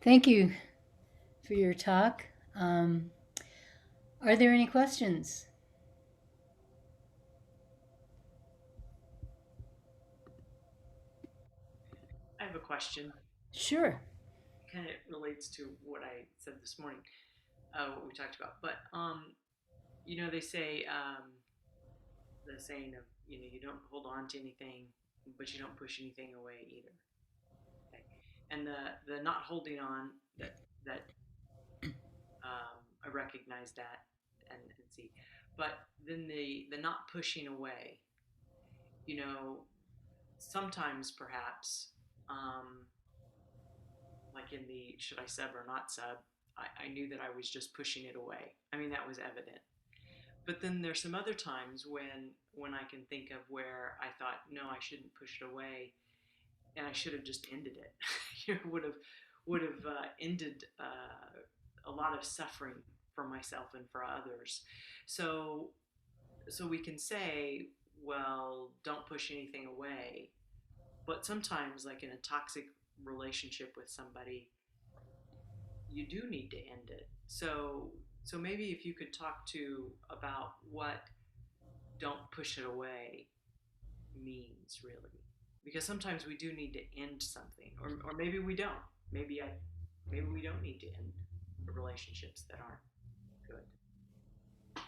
Thank you for your talk. Um, are there any questions? I have a question. Sure. It kind of relates to what I said this morning, what we talked about. But they say the saying of you don't hold on to anything, but you don't push anything away either. Okay, and the not holding on that I recognize that and see, but then the not pushing away. You know, sometimes perhaps um, like in the should I sub or not sub, I knew that I was just pushing it away. I mean, that was evident. But then there's some other times when I can think of where I thought, no, I shouldn't push it away, and I should have just ended it. Would have ended a lot of suffering for myself and for others. So so we can say, well, don't push anything away. But sometimes, like in a toxic relationship with somebody, you do need to end it. So maybe if you could talk to about what don't push it away means really. Because sometimes we do need to end something or maybe we don't. Maybe I maybe we don't need to end relationships that aren't good.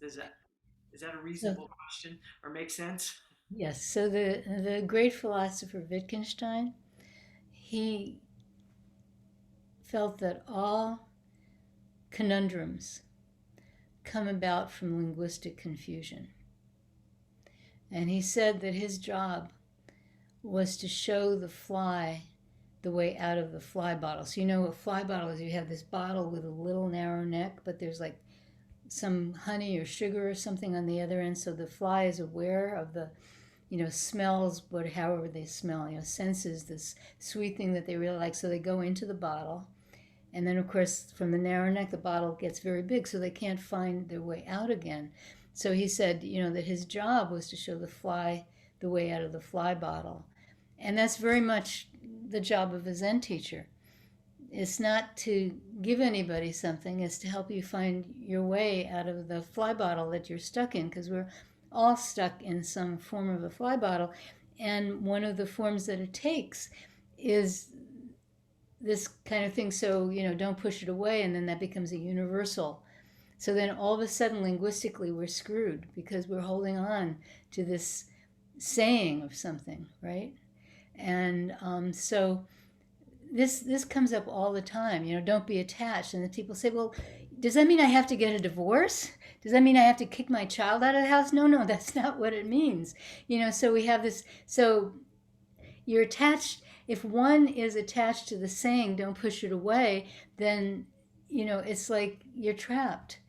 Is that is that a So, reasonable question or make sense? yes, so the great philosopher Wittgenstein, he felt that all conundrums come about from linguistic confusion. And he said that his job was to show the fly the way out of the fly bottle. So, a fly bottle is you have this bottle with a little narrow neck, but there's like some honey or sugar or something on the other end, so the fly is aware of the smells, what however they smell, senses this sweet thing that they really like, so they go into the bottle. And then of course from the narrow neck the bottle gets very big, so they can't find their way out again. So he said, that his job was to show the fly the way out of the fly bottle. And that's very much the job of a Zen teacher. It's not to give anybody something, it's to help you find your way out of the fly bottle that you're stuck in, because we're all stuck in some form of a fly bottle. And one of the forms that it takes is this kind of thing. So, don't push it away, and then that becomes a universal. So then all of a sudden, linguistically, we're screwed because we're holding on to this saying of something, right? And so this comes up all the time. Don't be attached. And the people say, well, does that mean I have to get a divorce? Does that mean I have to kick my child out of the house? No, no, that's not what it means. So we have this. So you're attached. If one is attached to the saying, don't push it away, then it's like you're trapped.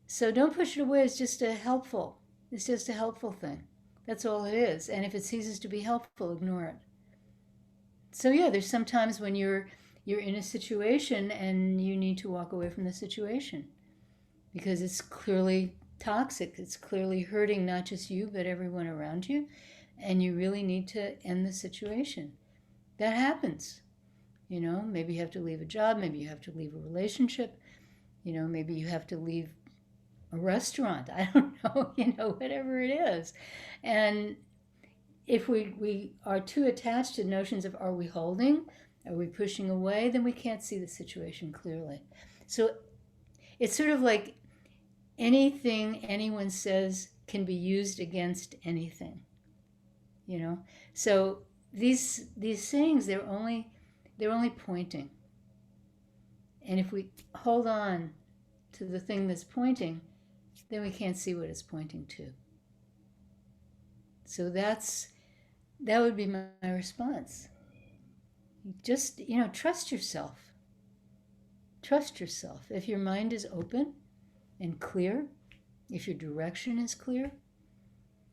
So don't push it away. It's just a helpful thing. That's all it is. And if it ceases to be helpful, ignore it. So yeah, there's sometimes when you're in a situation and you need to walk away from the situation because it's clearly toxic. It's clearly hurting not just you but everyone around you, and you really need to end the situation. That happens. Maybe you have to leave a job, maybe you have to leave a relationship, maybe you have to leave a restaurant. I don't know, whatever it is. And if we are too attached to notions of are we holding, are we pushing away, then we can't see the situation clearly. So it's sort of like anything anyone says can be used against anything, you know. So these sayings, they're only pointing, and if we hold on to the thing that's pointing, then we can't see what it's pointing to. So that would be my response. Just trust yourself. Trust yourself. If your mind is open and clear, if your direction is clear,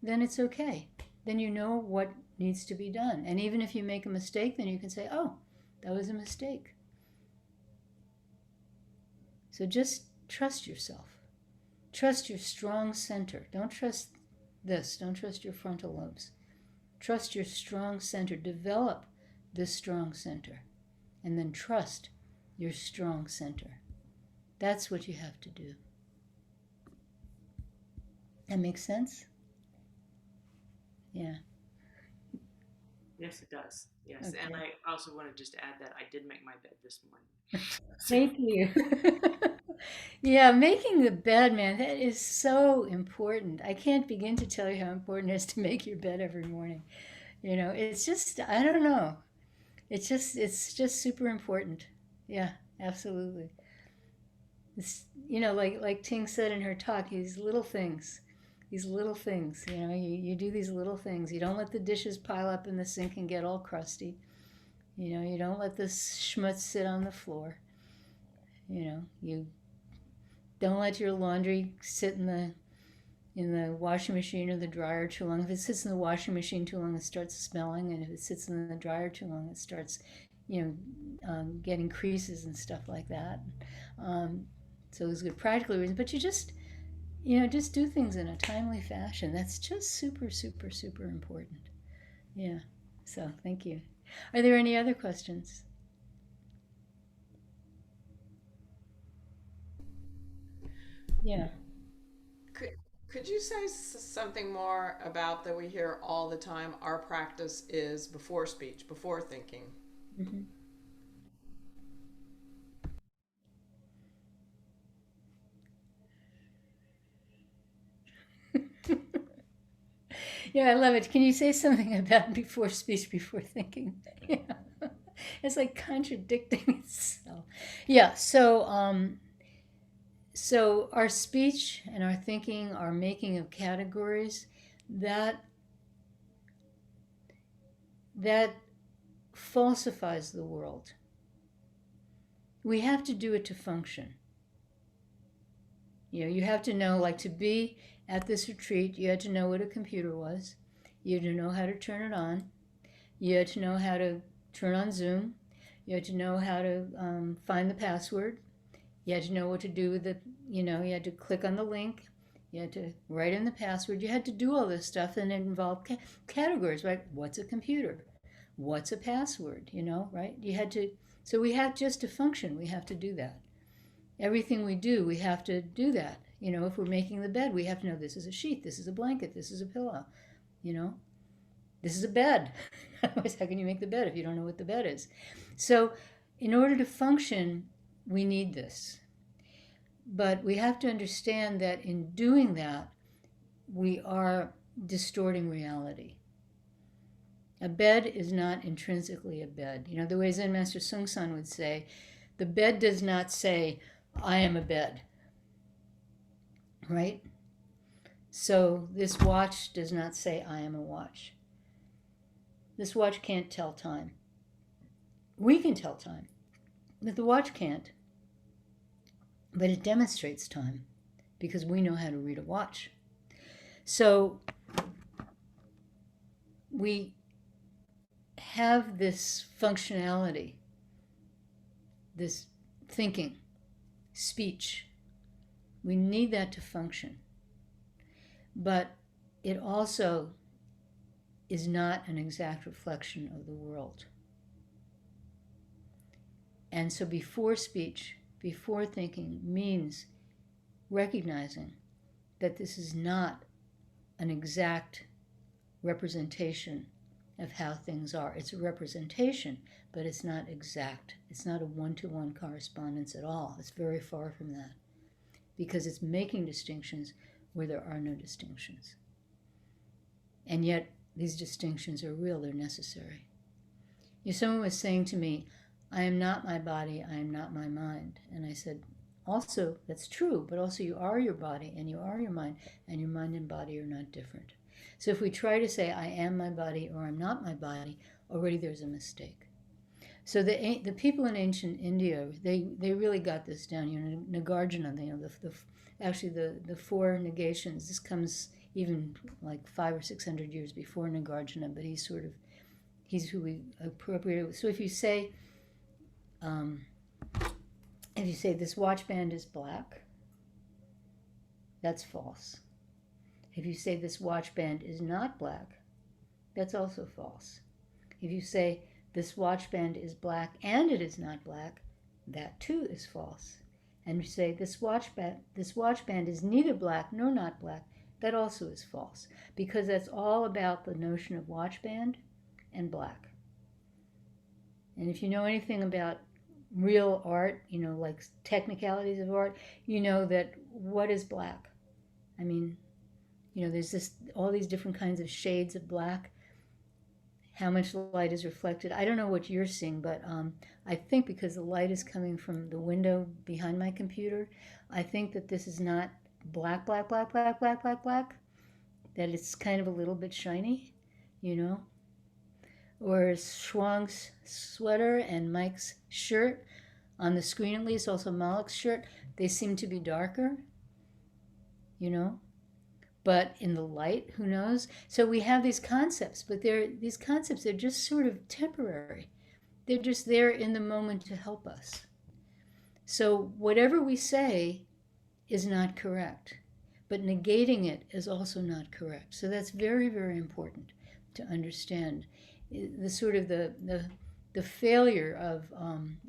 then it's okay. Then you know what needs to be done. And even if you make a mistake, then you can say, oh, that was a mistake. So just trust yourself. Trust your strong center. Don't trust this. Don't trust your frontal lobes. Trust your strong center. Develop this strong center. And then trust your strong center. That's what you have to do. That makes sense? Yeah. Yes, it does. Yes. And Okay. I also want to just add that I did make my bed this morning. So, Thank you. Yeah, making the bed, man, that is so important. I can't begin to tell you how important it is to make your bed every morning. It's just, I don't know. It's just super important. Yeah, absolutely. It's, like Ting said in her talk, these little things, you do these little things. You don't let the dishes pile up in the sink and get all crusty. You don't let the schmutz sit on the floor. You don't let your laundry sit in the washing machine or the dryer too long. If it sits in the washing machine too long, it starts smelling, and if it sits in the dryer too long, it starts, getting creases and stuff like that. Um, so there's good practical reasons, but just do things in a timely fashion. That's just super, super, super important. Yeah. So thank you. Are there any other questions? Yeah. Could, could you say something more about that we hear all the time? Our practice is before speech, before thinking. Hmm. Yeah, I love it. Can you say something about before speech, before thinking? Yeah. It's like contradicting itself. Yeah, so our speech and our thinking, our making of categories, that that falsifies the world. We have to do it to function. You have to know, like, to be at this retreat, you had to know what a computer was. You had to know how to turn it on. You had to know how to turn on Zoom. You had to know how to find the password. You had to know what to do with you had to click on the link. You had to write in the password. You had to do all this stuff, and it involved categories, right? What's a computer? What's a password? Right? So we have just to function, we have to do that. Everything we do, we have to do that. If we're making the bed, we have to know this is a sheet, this is a blanket, this is a pillow, you know, this is a bed. Otherwise, how can you make the bed if you don't know what the bed is? So, in order to function, we need this. But we have to understand that in doing that, we are distorting reality. A bed is not intrinsically a bed. The way Zen Master Sung San would say, the bed does not say, I am a bed, right? So this watch does not say, I am a watch. This watch can't tell time. We can tell time, but the watch can't. But it demonstrates time because we know how to read a watch. So we have this functionality, this thinking, speech. We need that to function. But it also is not an exact reflection of the world. And so before speech, before thinking means recognizing that this is not an exact representation of how things are. It's a representation, but it's not exact. It's not a one-to-one correspondence at all. It's very far from that because it's making distinctions where there are no distinctions. And yet these distinctions are real, they're necessary. Someone was saying to me, I am not my body, I am not my mind. And I said, also, that's true, but also you are your body and you are your mind, and your mind and body are not different. So if we try to say, I am my body or I'm not my body, already there's a mistake. So the people in ancient India, they really got this down. Nagarjuna, actually the four negations, this comes even like 500 or 600 years before Nagarjuna, but he's who we appropriate. So if you say this watch band is black, that's false. If you say this watch band is not black, that's also false. If you say this watch band is black and it is not black, that too is false. And you say this watch band is neither black nor not black, that also is false, because that's all about the notion of watch band and black. And if you know anything about real art, like technicalities of art, you know that what is black? I mean, there's this all these different kinds of shades of black. How much light is reflected? I don't know what you're seeing, but I think because the light is coming from the window behind my computer, I think that this is not black, black, black, black, black, black, black. That it's kind of a little bit shiny, you know. Or Schwang's sweater and Mike's shirt on the screen, at least, also Malik's shirt, they seem to be darker, you know. But in the light, who knows? So we have these concepts, but these concepts are just sort of temporary. They're just there in the moment to help us. So whatever we say is not correct, but negating it is also not correct. So that's very, very important to understand. The sort of the failure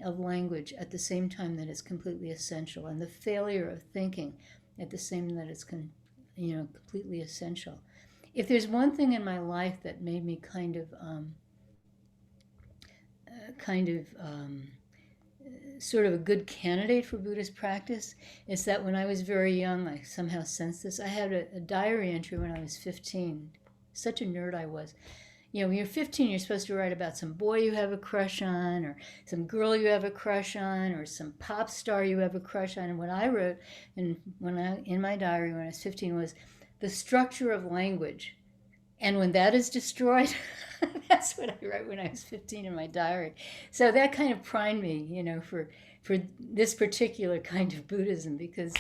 of language at the same time that it's completely essential, and the failure of thinking at the same time that it's completely essential. If there's one thing in my life that made me kind of sort of a good candidate for Buddhist practice, is that when I was very young, I somehow sensed this. I had a diary entry when I was 15. Such a nerd I was. When you're 15, you're supposed to write about some boy you have a crush on, or some girl you have a crush on, or some pop star you have a crush on. And what I wrote in my diary when I was 15 was the structure of language. And when that is destroyed, that's what I wrote when I was 15 in my diary. So that kind of primed me, for this particular kind of Buddhism, because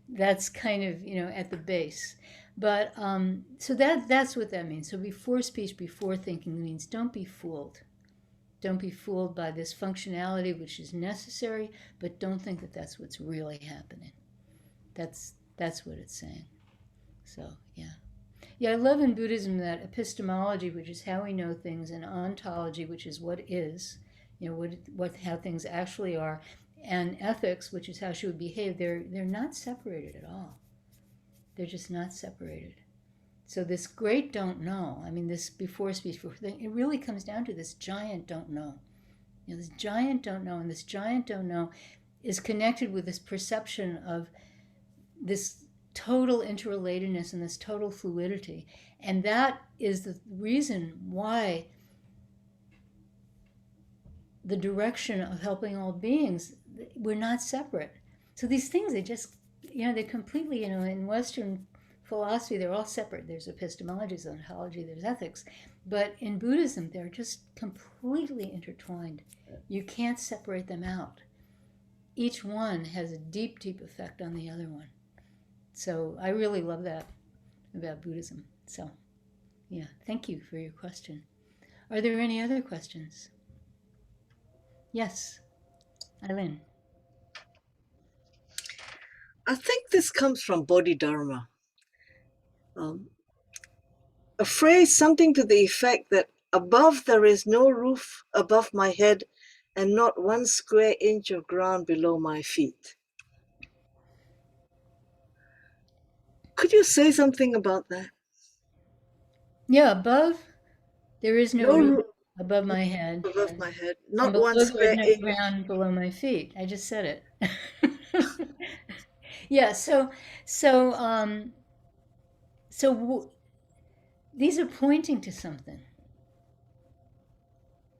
that's kind of, at the base. But so that's what that means. So before speech, before thinking means don't be fooled. Don't be fooled by this functionality, which is necessary, but don't think that that's what's really happening. That's what it's saying. So yeah. Yeah, I love in Buddhism that epistemology, which is how we know things, and ontology, which is what is, how things actually are, and ethics, which is how she would behave. They're not separated at all. They're just not separated. So this great don't know, this before speech, before thing, it really comes down to this giant don't know. This giant don't know, and this giant don't know is connected with this perception of this total interrelatedness and this total fluidity. And that is the reason why the direction of helping all beings, we're not separate. So these things, they completely, in Western philosophy, they're all separate. There's epistemology, there's ontology, there's ethics. But in Buddhism, they're just completely intertwined. You can't separate them out. Each one has a deep, deep effect on the other one. So I really love that about Buddhism. So, yeah, thank you for your question. Are there any other questions? Yes, Eileen. I think this comes from Bodhidharma. A phrase something to the effect that above there is no roof above my head and not 1 square inch of ground below my feet. Could you say something about that? Yeah, above there is no No roof roof above my head, above my head, and not below 1 there is square no inch. ground below my feet. I just said it. Yeah. So these are pointing to something.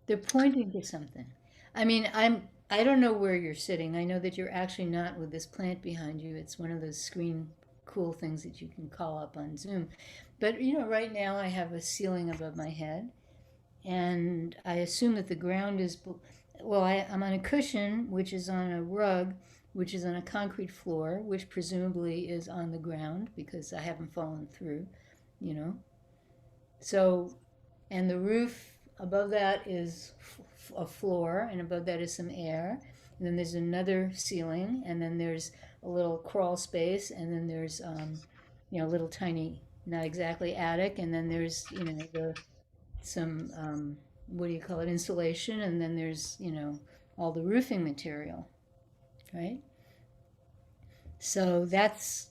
They're pointing to something. I don't know where you're sitting. I know that you're actually not with this plant behind you. It's one of those screen cool things that you can call up on Zoom. But right now I have a ceiling above my head, and I assume that the ground is well, I'm on a cushion which is on a rug which is on a concrete floor, which presumably is on the ground because I haven't fallen through, you know. So, and the roof above that is a floor, and above that is some air. And then there's another ceiling, and then there's a little crawl space, and then there's, a little tiny, not exactly attic, and then there's, some, what do you call it, insulation, and then there's, all the roofing material. right? So that's,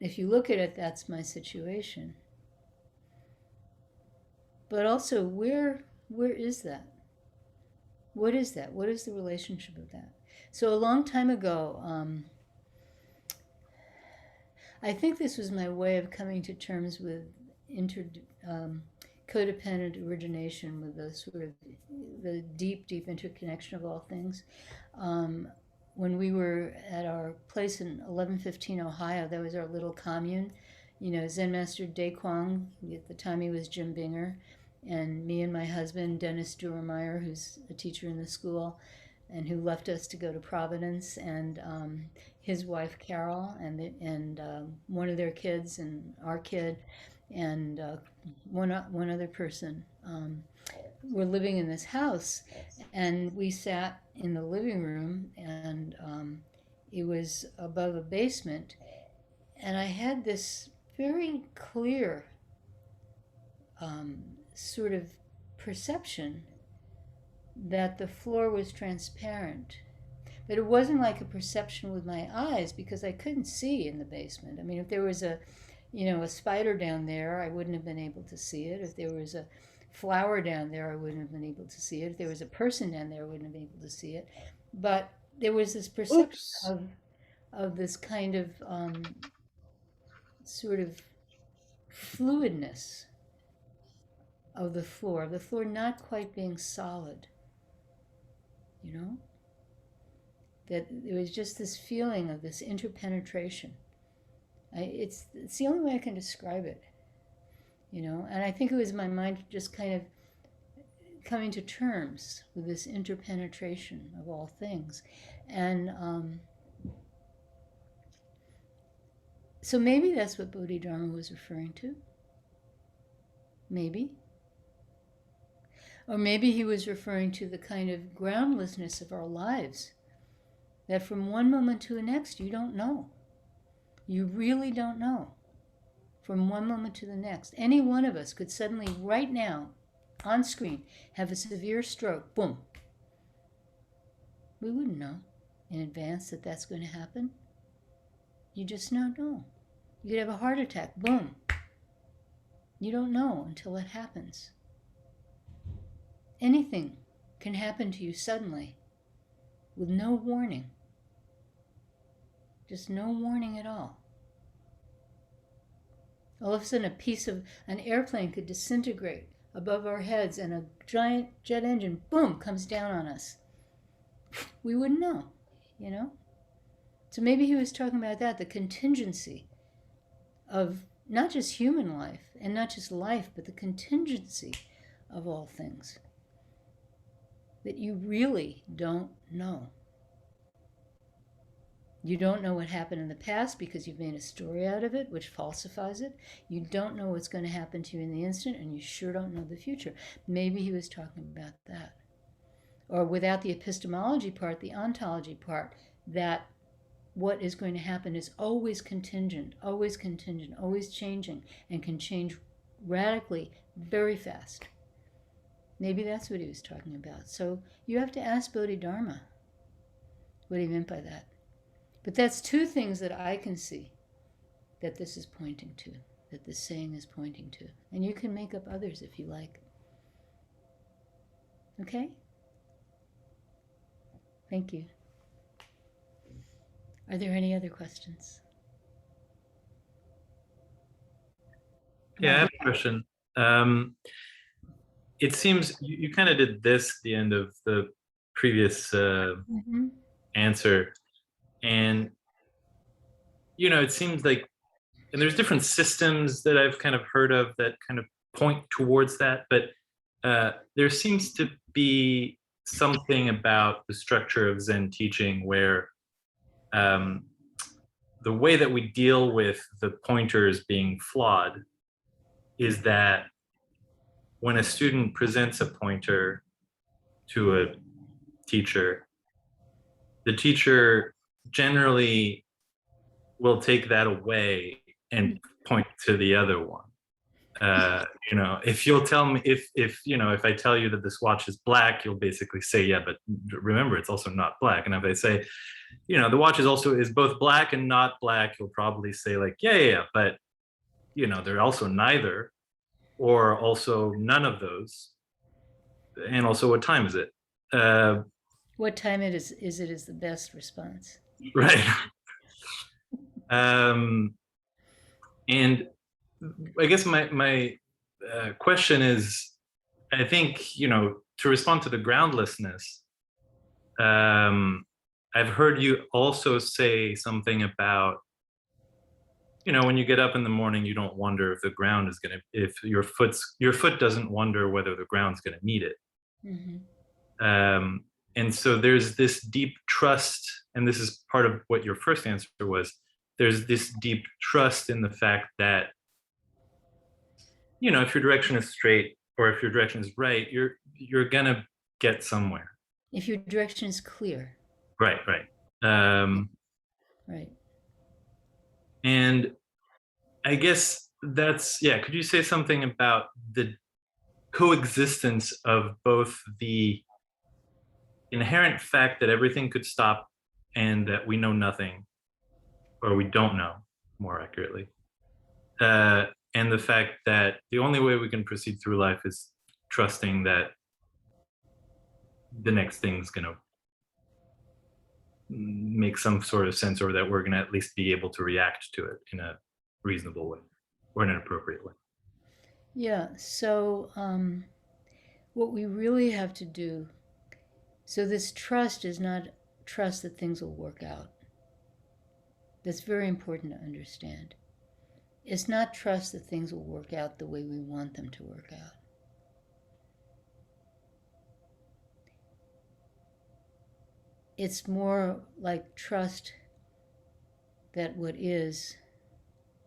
if you look at it, that's my situation. But also, where is that? What is that? What is the relationship of that? So a long time ago, I think this was my way of coming to terms with um, codependent origination, with the sort of the deep, deep interconnection of all things. Um, when we were at our place in 1115 Ohio, that was our little commune. You know, Zen Master Daekwang, at the time he was Jim Binger, and me and my husband, Dennis Durmeyer, who's a teacher in the school, and who left us to go to Providence, and his wife Carol, and one of their kids, and our kid, and one other person. Were living in this house, and we sat in the living room, and it was above a basement, and I had this very clear sort of perception that the floor was transparent. But it wasn't like a perception with my eyes, because I couldn't see in the basement. I mean, if there was a spider down there, I wouldn't have been able to see it. If there was a flower down there, I wouldn't have been able to see it. If there was a person down there, I wouldn't have been able to see it. But there was this perception Oops. of this kind of sort of fluidness of the floor not quite being solid, you know? That there was just this feeling of this interpenetration. It's the only way I can describe it, you know? And I think it was my mind just kind of coming to terms with this interpenetration of all things. And so maybe that's what Bodhidharma was referring to. Maybe. Or maybe he was referring to the kind of groundlessness of our lives, that from one moment to the next, you don't know. You really don't know. From one moment to the next. Any one of us could suddenly, right now, on screen, have a severe stroke. Boom. We wouldn't know in advance that that's going to happen. You just don't know. You could have a heart attack. Boom. You don't know until it happens. Anything can happen to you suddenly with no warning. Just no warning at all. All of a sudden, a piece of an airplane could disintegrate above our heads, and a giant jet engine, boom, comes down on us. We wouldn't know, you know? So maybe he was talking about that, the contingency of not just human life, and not just life, but the contingency of all things. That you really don't know. You don't know what happened in the past because you've made a story out of it, which falsifies it. You don't know what's going to happen to you in the instant, and you sure don't know the future. Maybe he was talking about that. Or without the epistemology part, the ontology part, that what is going to happen is always contingent, always changing, and can change radically very fast. Maybe that's what he was talking about. So you have to ask Bodhidharma what he meant by that. But that's two things that I can see that this is pointing to, that this saying is pointing to. And you can make up others if you like. Okay? Thank you. Are there any other questions? Yeah, I have a question. It seems you kind of did this at the end of the previous answer. And, you know, it seems like, and there's different systems that I've kind of heard of that kind of point towards that, but there seems to be something about the structure of Zen teaching where the way that we deal with the pointers being flawed is that when a student presents a pointer to a teacher, the teacher generally will take that away and point to the other one. You know, if you'll tell me, if you know, if I tell you that this watch is black, you'll basically say, yeah, but remember, it's also not black. And if I say, you know, the watch is both black and not black, you'll probably say like, yeah, but you know, they're also neither, or also none of those. And also, what time is it? What time is the best response. Right. And I guess my question is, I think, you know, to respond to the groundlessness, I've heard you also say something about, you know, when you get up in the morning, you don't wonder if the ground is gonna, if your foot doesn't wonder whether the ground's gonna need it. And so there's this deep trust, and this is part of what your first answer was. There's this deep trust in the fact that, you know, if your direction is straight or if your direction is right, you're gonna get somewhere. If your direction is clear. Right. Right. And I guess that's, yeah. Could you say something about the coexistence of both the inherent fact that everything could stop and that we know nothing, or we don't know, more accurately, and the fact that the only way we can proceed through life is trusting that the next thing's going to make some sort of sense, or that we're going to at least be able to react to it in a reasonable way or in an appropriate way? Yeah. So what we really have to do, so this trust is not trust that things will work out. That's very important to understand. It's not trust that things will work out the way we want them to work out. It's more like trust that what is,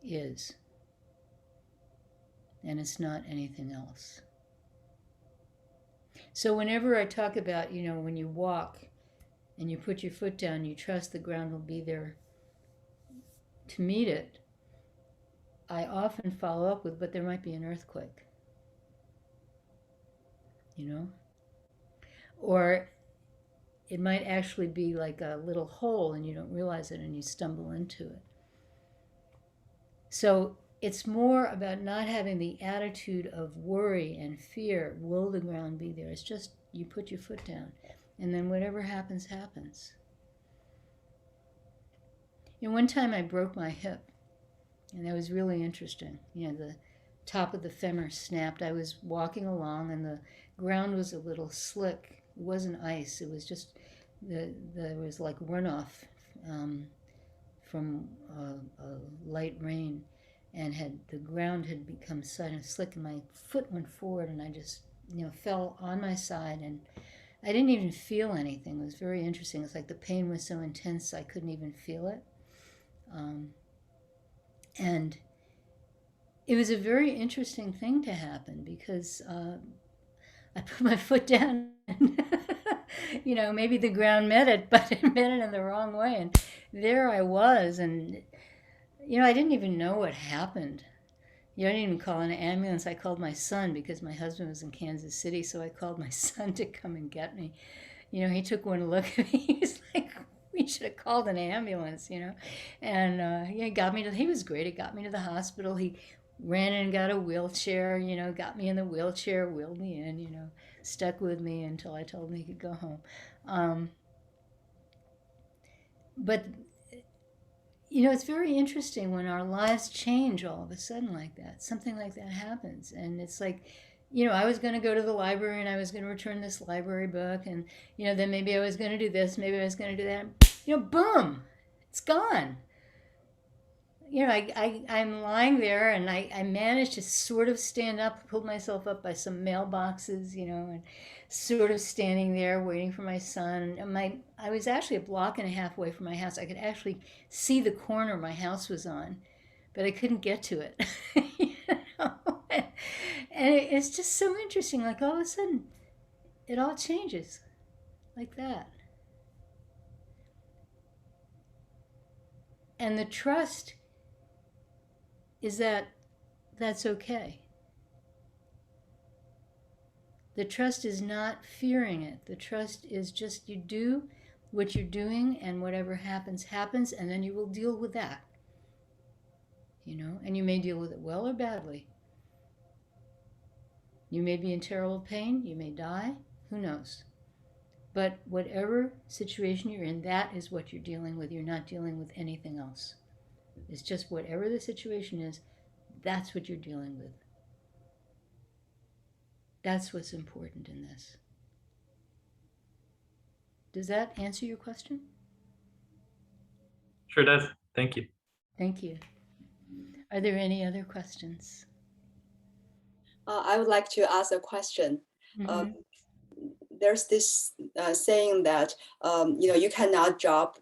and it's not anything else. So whenever I talk about, you know, when you walk and you put your foot down, you trust the ground will be there to meet it, I often follow up with, but there might be an earthquake, you know? Or it might actually be like a little hole and you don't realize it and you stumble into it. So it's more about not having the attitude of worry and fear. Will the ground be there? It's just you put your foot down and then whatever happens, happens. You know, one time I broke my hip, and that was really interesting. You know, the top of the femur snapped. I was walking along, and the ground was a little slick. It wasn't ice. It was just there was like runoff from a light rain, and the ground had become sudden slick, and my foot went forward, and I just, you know, fell on my side, and I didn't even feel anything. It was very interesting. It's like the pain was so intense I couldn't even feel it. And it was a very interesting thing to happen because I put my foot down and, you know, maybe the ground met it, but it met it in the wrong way. And there I was. And, you know, I didn't even know what happened. You know, I didn't even call an ambulance. I called my son because my husband was in Kansas City. So I called my son to come and get me. You know, he took one look at me. He was like, we should have called an ambulance, you know. And he got me to, he was great. He got me to the hospital. He ran in and got a wheelchair, you know, got me in the wheelchair, wheeled me in, you know, stuck with me until I told him he could go home. But, you know, it's very interesting when our lives change all of a sudden like that. Something like that happens. And it's like, you know, I was going to go to the library and I was going to return this library book. And, you know, then maybe I was going to do this, maybe I was going to do that. You know, boom, it's gone. You know, I'm lying there and I managed to sort of stand up, pulled myself up by some mailboxes, you know, and sort of standing there waiting for my son. And I was actually a block and a half away from my house. I could actually see the corner my house was on, but I couldn't get to it. You know? And it's just so interesting. Like all of a sudden, it all changes like that. And the trust is that that's okay. The trust is not fearing it. The trust is just you do what you're doing, and whatever happens, happens, and then you will deal with that. And you may deal with it well or badly. You may be in terrible pain, you may die, who knows? But whatever situation you're in, that is what you're dealing with. You're not dealing with anything else. It's just whatever the situation is, that's what you're dealing with. That's what's important in this. Does that answer your question? Sure does. Thank you. Thank you. Are there any other questions? I would like to ask a question. Mm-hmm. There's this saying that you cannot drop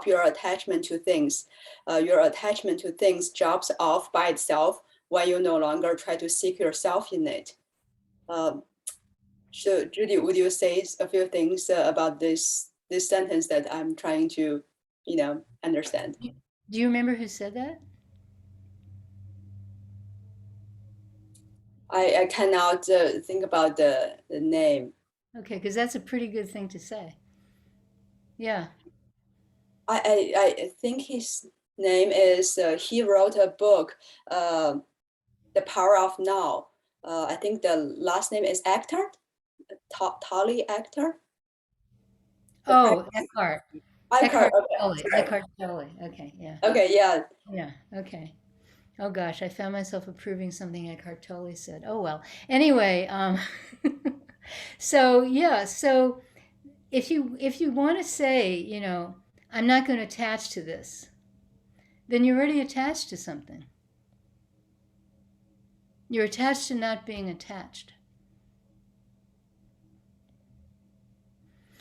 your attachment to things. Your attachment to things drops off by itself when you no longer try to seek yourself in it. So Judy, would you say a few things about this sentence that I'm trying to understand? Do you remember who said that? I cannot think about the name. Okay, because that's a pretty good thing to say. Yeah. I think his name is, he wrote a book, The Power of Now. I think the last name is Eckhart, Tolly Eckhart. Eckhart. Eckhart. Eckhart Tolle. Okay, yeah. Okay, yeah. Yeah, okay. Oh gosh, I found myself approving something Eckhart Tolle said. Oh well. Anyway, so if you want to say, I'm not going to attach to this, then you're already attached to something. You're attached to not being attached.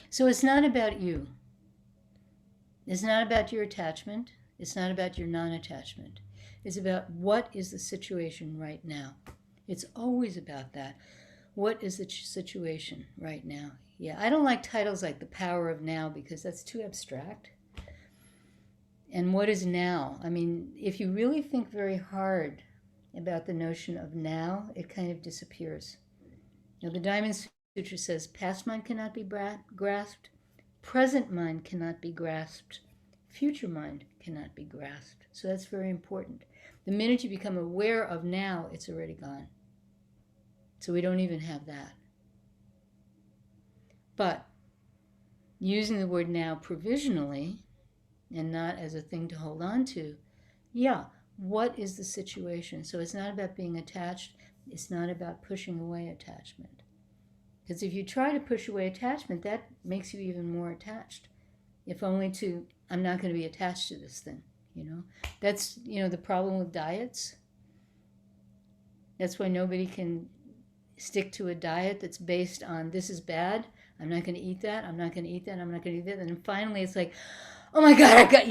So it's not about you. It's not about your attachment. It's not about your non-attachment. It's about what is the situation right now. It's always about that. What is the situation right now? Yeah, I don't like titles like The Power of Now because that's too abstract. And what is now? I mean, if you really think very hard about the notion of now, it kind of disappears. The Diamond Sutra says past mind cannot be grasped, present mind cannot be grasped, future mind cannot be grasped. So that's very important. The minute you become aware of now, it's already gone. So we don't even have that. But using the word now provisionally and not as a thing to hold on to, what is the situation? So it's not about being attached. It's not about pushing away attachment. Because if you try to push away attachment, that makes you even more attached. If only to, I'm not going to be attached to this thing, That's, the problem with diets. That's why nobody can stick to a diet that's based on this is bad. I'm not going to eat that. I'm not going to eat that. I'm not going to eat that. And then finally it's like, oh my God, I got,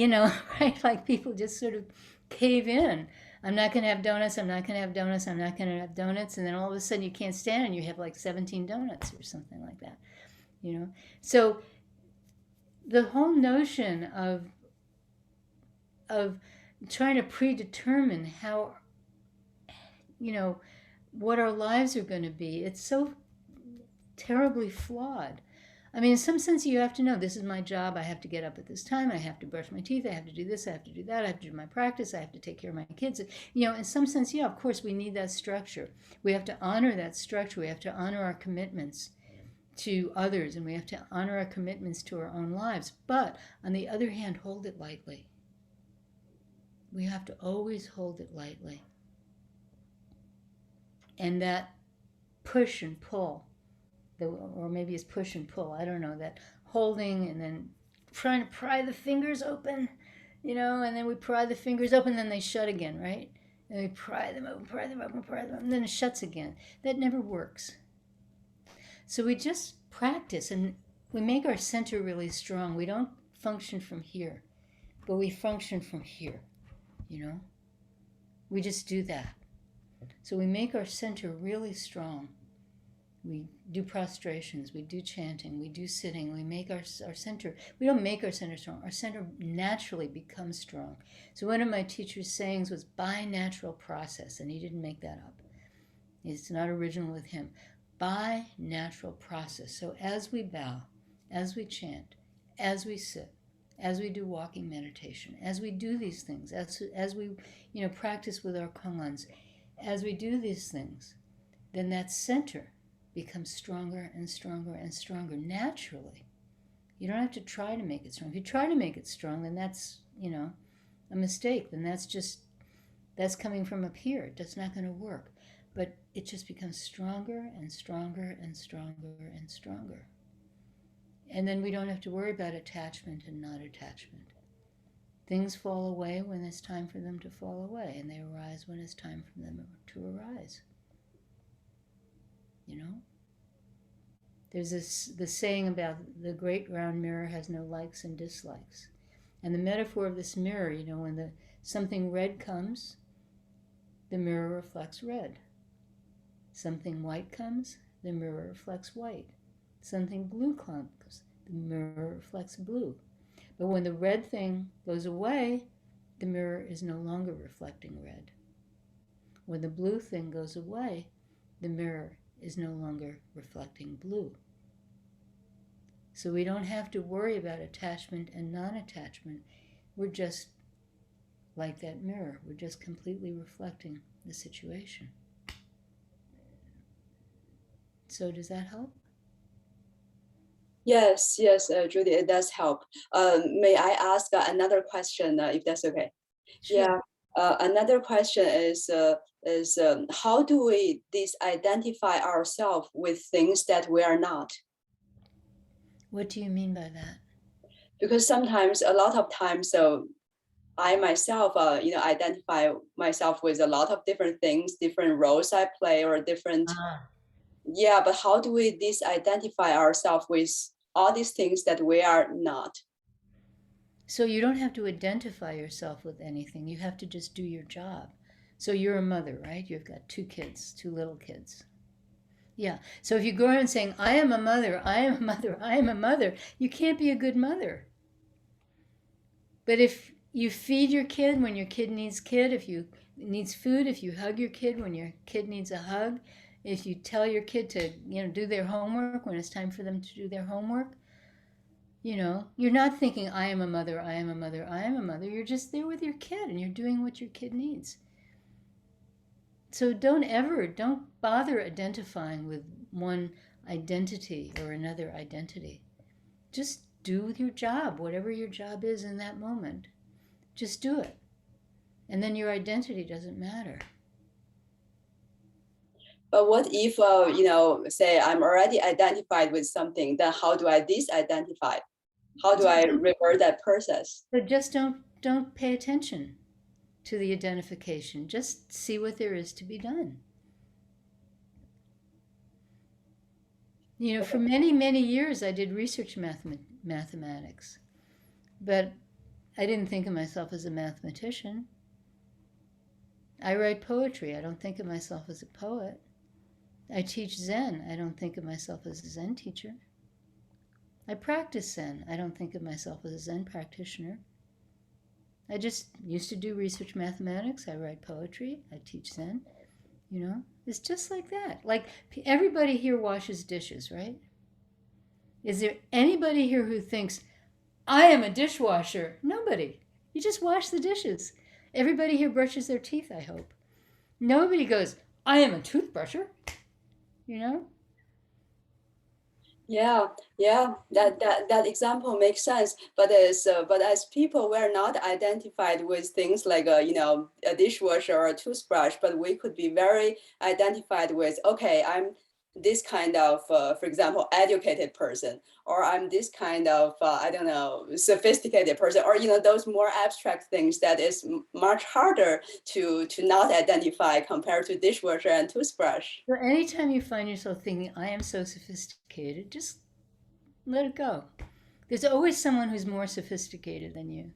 right? Like people just sort of cave in. I'm not going to have donuts. I'm not going to have donuts. I'm not going to have donuts. And then all of a sudden you can't stand it and you have like 17 donuts or something like that, So the whole notion of trying to predetermine how, what our lives are going to be, it's so terribly flawed. I mean, in some sense, you have to know this is my job. I have to get up at this time. I have to brush my teeth. I have to do this. I have to do that. I have to do my practice. I have to take care of my kids. In some sense, of course, we need that structure. We have to honor that structure. We have to honor our commitments to others, and we have to honor our commitments to our own lives. But on the other hand, hold it lightly. We have to always hold it lightly. And that push and pull, or maybe it's push and pull, I don't know, that holding and then trying to pry the fingers open, and then we pry the fingers open, then they shut again, right? And we pry them open, and then it shuts again. That never works. So we just practice and we make our center really strong. We don't function from here, but we function from here, We just do that. So we make our center really strong. We do prostrations, we do chanting, we do sitting, we make our center, we don't make our center strong, our center naturally becomes strong. So one of my teacher's sayings was by natural process, and he didn't make that up. It's not original with him. By natural process. So as we bow, as we chant, as we sit, as we do walking meditation, as we do these things, as we practice with our kongens, as we do these things, then that center becomes stronger and stronger and stronger naturally. You don't have to try to make it strong. If you try to make it strong, then that's a mistake. Then that's coming from up here. That's not going to work. But it just becomes stronger and stronger and stronger and stronger. And then we don't have to worry about attachment and not attachment. Things fall away when it's time for them to fall away, and they arise when it's time for them to arise. There's the saying about the great round mirror has no likes and dislikes. And the metaphor of this mirror, when something red comes, the mirror reflects red. Something white comes, the mirror reflects white. Something blue comes, the mirror reflects blue. But when the red thing goes away, the mirror is no longer reflecting red. When the blue thing goes away, the mirror is no longer reflecting blue. So we don't have to worry about attachment and non-attachment. We're just like that mirror. We're just completely reflecting the situation. So does that help? Yes, Judy, it does help. May I ask another question, if that's okay? Sure. Yeah. Another question is how do we disidentify ourselves with things that we are not? What do you mean by that? Because sometimes, a lot of times, I myself, identify myself with a lot of different things, different roles I play, or different. Yeah, but how do we disidentify ourselves with all these things that we are not? So you don't have to identify yourself with anything. You have to just do your job. So you're a mother, right? You've got 2 kids, 2 little kids. Yeah. So if you go around saying, I am a mother, I am a mother, I am a mother, you can't be a good mother. But if you feed your kid when your kid needs needs food, if you hug your kid when your kid needs a hug, if you tell your kid to, do their homework when it's time for them to do their homework, you're not thinking, I am a mother, I am a mother, I am a mother. You're just there with your kid and you're doing what your kid needs. So don't bother identifying with one identity or another identity. Just do your job, whatever your job is in that moment. Just do it. And then your identity doesn't matter. But what if, say I'm already identified with something, then how do I disidentify? How do I revert that process? So just don't pay attention to the identification. Just see what there is to be done. For many, many years, I did research mathematics, but I didn't think of myself as a mathematician. I write poetry. I don't think of myself as a poet. I teach Zen. I don't think of myself as a Zen teacher. I practice Zen. I don't think of myself as a Zen practitioner. I just used to do research mathematics. I write poetry. I teach Zen. It's just like that. Like everybody here washes dishes, right? Is there anybody here who thinks, I am a dishwasher? Nobody. You just wash the dishes. Everybody here brushes their teeth, I hope. Nobody goes, I am a toothbrusher. Yeah, that example makes sense. But as people, we're not identified with things like a dishwasher or a toothbrush, but we could be very identified with, okay, I'm this kind of, for example, educated person, or I'm this kind of, sophisticated person, or those more abstract things that is much harder to not identify compared to dishwasher and toothbrush. So anytime you find yourself thinking, I am so sophisticated, just let it go. There's always someone who's more sophisticated than you.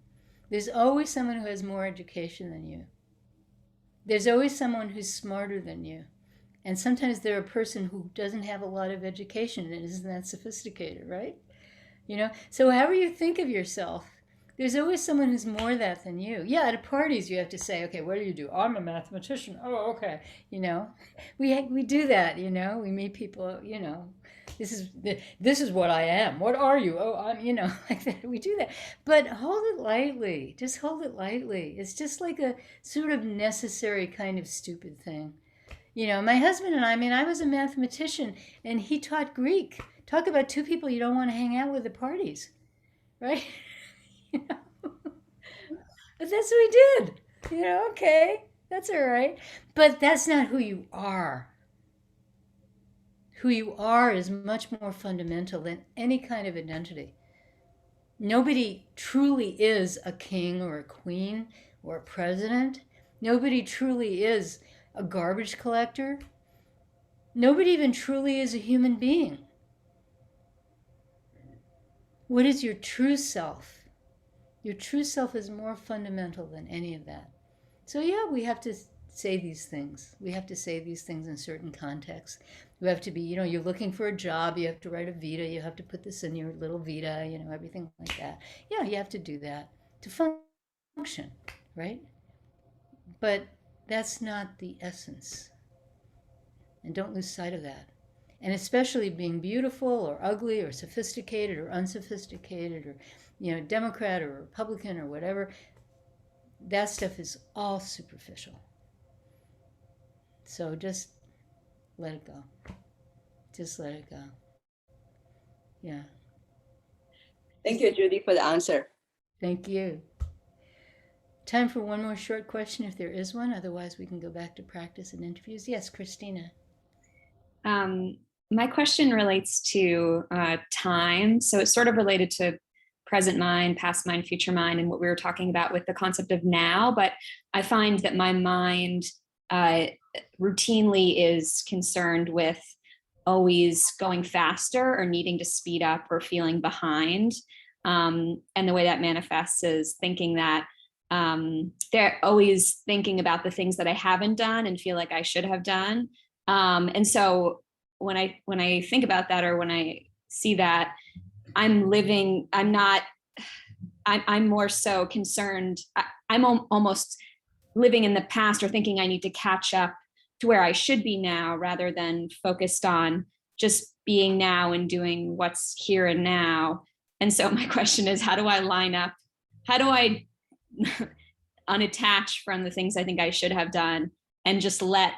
There's always someone who has more education than you. There's always someone who's smarter than you. And sometimes they're a person who doesn't have a lot of education and isn't that sophisticated, right? So however you think of yourself, There's always someone who's more that than you. Yeah, at parties you have to say, okay, what do you do? I'm a mathematician. Oh, okay. We do that. We meet people. This is what I am. What are you? Oh, I'm. Like that. We do that. But hold it lightly. Just hold it lightly. It's just like a sort of necessary kind of stupid thing. My husband and I mean, I was a mathematician and he taught Greek. Talk about two people you don't want to hang out with at parties, right? But that's what we did. Okay, that's all right. But that's not who you are. Who you are is much more fundamental than any kind of identity. Nobody truly is a king or a queen or a president. Nobody truly is a garbage collector. Nobody even truly is a human being. What is your true self? Your true self is more fundamental than any of that. So yeah, we have to say these things. We have to say these things in certain contexts. You have to be, you're looking for a job, you have to write a vita, you have to put this in your little vita, everything like that. Yeah, you have to do that to function, right? But that's not the essence. And don't lose sight of that. And especially being beautiful or ugly or sophisticated or unsophisticated or Democrat or Republican or whatever, that stuff is all superficial. So just let it go. Just let it go. Yeah. Thank you, Judy, for the answer. Thank you. Time for one more short question if there is one. Otherwise, we can go back to practice and interviews. Yes, Christina. My question relates to time. So it's sort of related to present mind, past mind, future mind, and what we were talking about with the concept of now. But I find that my mind routinely is concerned with always going faster or needing to speed up or feeling behind. And the way that manifests is thinking that they're always thinking about the things that I haven't done and feel like I should have done. And so when I think about that, or when I see that, I'm more so concerned. I'm almost living in the past or thinking I need to catch up to where I should be now, rather than focused on just being now and doing what's here and now. And so my question is, how do I line up? How do I unattach from the things I think I should have done and just let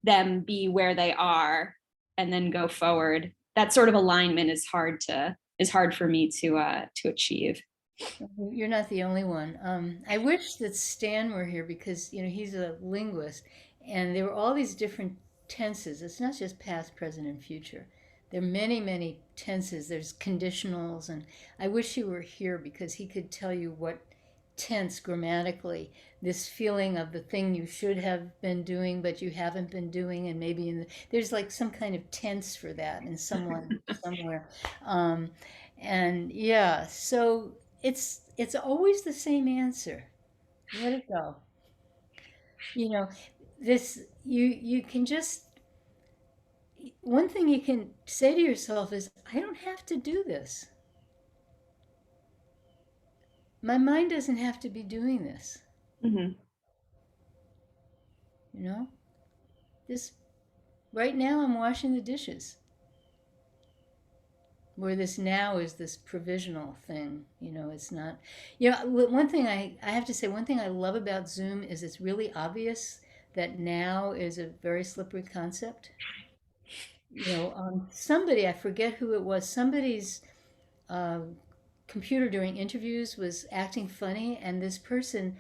them be where they are and then go forward? That sort of alignment is hard for me to achieve. You're not the only one. I wish that Stan were here because he's a linguist, and there were all these different tenses. It's not just past, present, and future. There are many, many tenses. There's conditionals, and I wish he were here because he could tell you what tense grammatically, this feeling of the thing you should have been doing but you haven't been doing, and maybe there's like some kind of tense for that in someone somewhere. And yeah, so it's always the same answer. Let it go. This you can just, one thing you can say to yourself is, I don't have to do this. My mind doesn't have to be doing this. Mm-hmm. This right now I'm washing the dishes. Where this now is this provisional thing, it's not. One thing I have to say, one thing I love about Zoom is it's really obvious that now is a very slippery concept. Somebody, I forget who it was, somebody's computer during interviews was acting funny, and this person,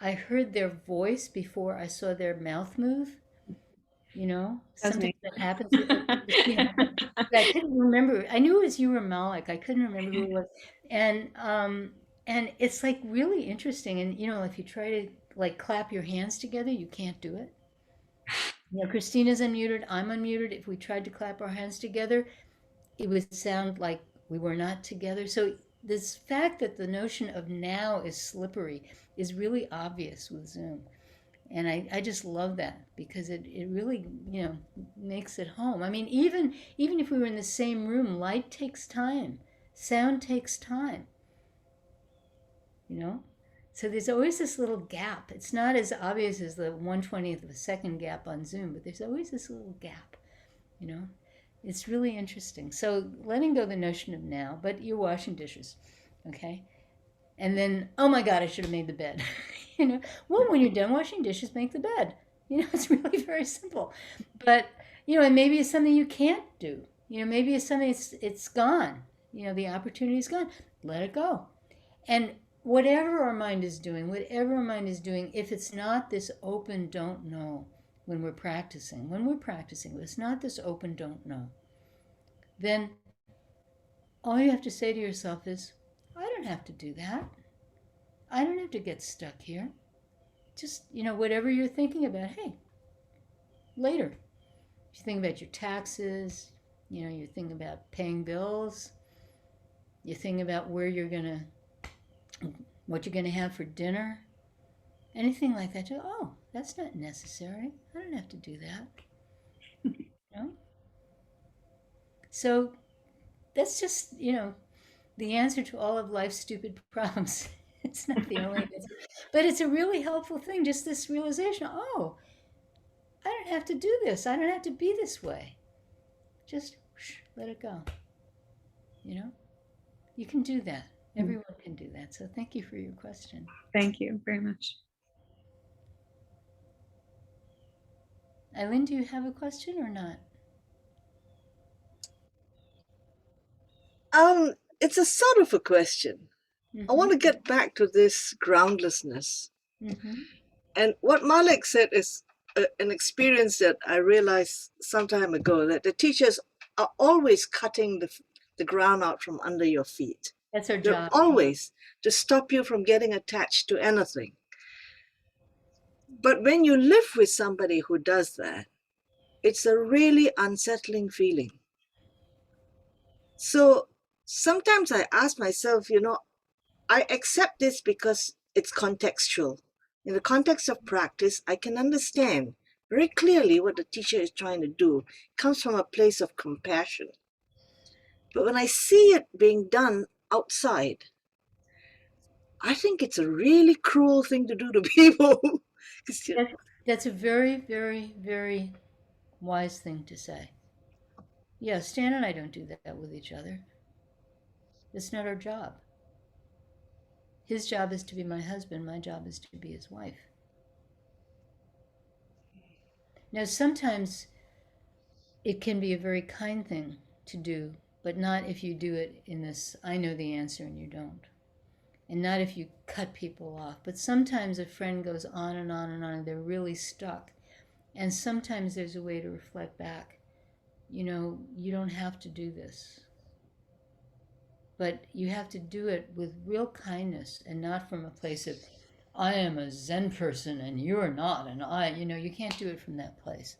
I heard their voice before I saw their mouth move. Something that happens with it. I couldn't remember. I knew it was you or Malik. I couldn't remember who it was. And it's like really interesting. And if you try to like clap your hands together, you can't do it. Christina's unmuted, I'm unmuted. If we tried to clap our hands together, it would sound like we were not together. So this fact that the notion of now is slippery is really obvious with Zoom. And I just love that because it really, makes it home. I mean, even if we were in the same room, light takes time. Sound takes time. you know? So there's always this little gap. It's not as obvious as the 1/20th of a second gap on Zoom, but there's always this little gap, you know? It's really interesting. So letting go the notion of now, but you're washing dishes, okay? And then, oh my God, I should have made the bed. You know, well, when you're done washing dishes, make the bed. You know, it's really very simple. But, you know, and maybe it's something you can't do. You know, maybe it's something it's gone. You know, the opportunity's gone. Let it go. And whatever our mind is doing, if it's not this open don't know when we're practicing, if it's not this open don't know, then all you have to say to yourself is, I don't have to do that. I don't have to get stuck here. Just, you know, whatever you're thinking about, hey, later. If you think about your taxes, you know, you think about paying bills, you think about what you're going to have for dinner, anything like that. Oh, that's not necessary. I don't have to do that. You know? So that's just, you know, the answer to all of life's stupid problems. It's not the only answer, but it's a really helpful thing. Just this realization, oh, I don't have to do this. I don't have to be this way. Just let it go. You know, you can do that. Everyone can do that. So thank you for your question. Thank you very much. Eileen, do you have a question or not? It's a sort of a question. I want to get back to this groundlessness. And what Malik said is an experience that I realized some time ago, that the teachers are always cutting the ground out from under your feet. That's our They're job. always to stop you from getting attached to anything. But when you live with somebody who does that, it's a really unsettling feeling. So sometimes I ask myself, you know, I accept this because it's contextual. In the context of practice, I can understand very clearly what the teacher is trying to do. It comes from a place of compassion. But when I see it being done outside, I think it's a really cruel thing to do to people. That's a very, very, very wise thing to say. Yeah, Stan and I don't do that with each other. It's not our job. His job is to be my husband. My job is to be his wife. Now, sometimes it can be a very kind thing to do, but not if you do it in this, I know the answer and you don't. And not if you cut people off. But sometimes a friend goes on and on and on and they're really stuck. And sometimes there's a way to reflect back. You know, you don't have to do this. But you have to do it with real kindness and not from a place of, I am a Zen person and you're not. And you can't do it from that place.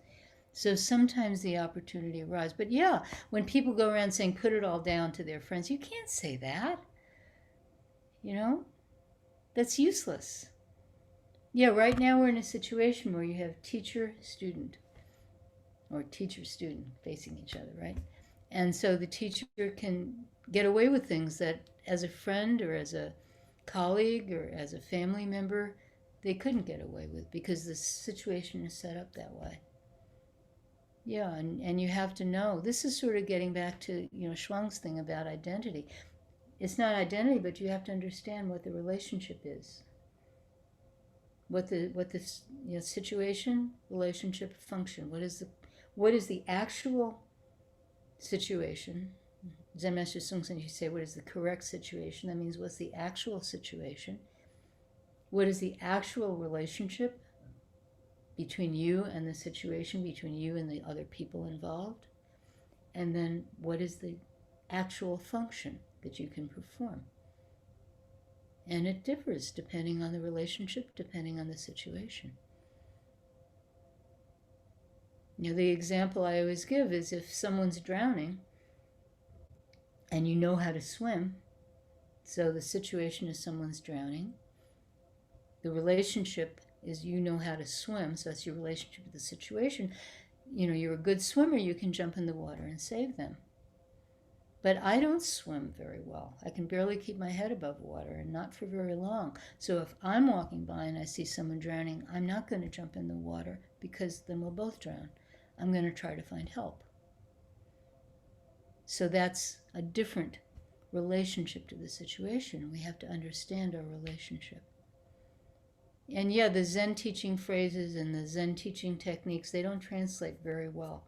So sometimes the opportunity arises. But yeah, when people go around saying, put it all down to their friends, you can't say that. You know, that's useless. Yeah, right now we're in a situation where you have teacher-student or teacher-student facing each other, right? And so the teacher can get away with things that as a friend or as a colleague or as a family member, they couldn't get away with because the situation is set up that way. Yeah, and you have to know, this is sort of getting back to, you know, Shuang's thing about identity. It's not identity, but you have to understand what the relationship is. What the you know, situation, relationship, function. What is the actual situation? Zen Master Sung Sen, you say, what is the correct situation? That means what's the actual situation? What is the actual relationship between you and the situation, between you and the other people involved? And then what is the actual function that you can perform? And it differs depending on the relationship, depending on the situation. You know, the example I always give is if someone's drowning and you know how to swim, so the situation is someone's drowning, the relationship is you know how to swim, so that's your relationship with the situation. You know, you're a good swimmer, you can jump in the water and save them. But I don't swim very well. I can barely keep my head above water, and not for very long. So if I'm walking by and I see someone drowning, I'm not going to jump in the water, because then we'll both drown. I'm going to try to find help. So that's a different relationship to the situation. We have to understand our relationship. And yeah, the Zen teaching phrases and the Zen teaching techniques, they don't translate very well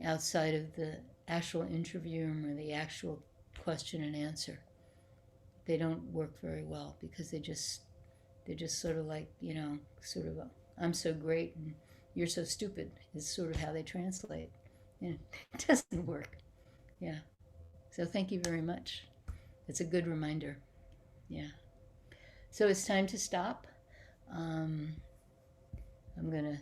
outside of the actual interview room or the actual question and answer. They don't work very well, because they're just sort of like, sort of I'm so great and you're so stupid is sort of how they translate. And it doesn't work. Yeah. So thank you very much. It's a good reminder. Yeah. So it's time to stop. I'm going to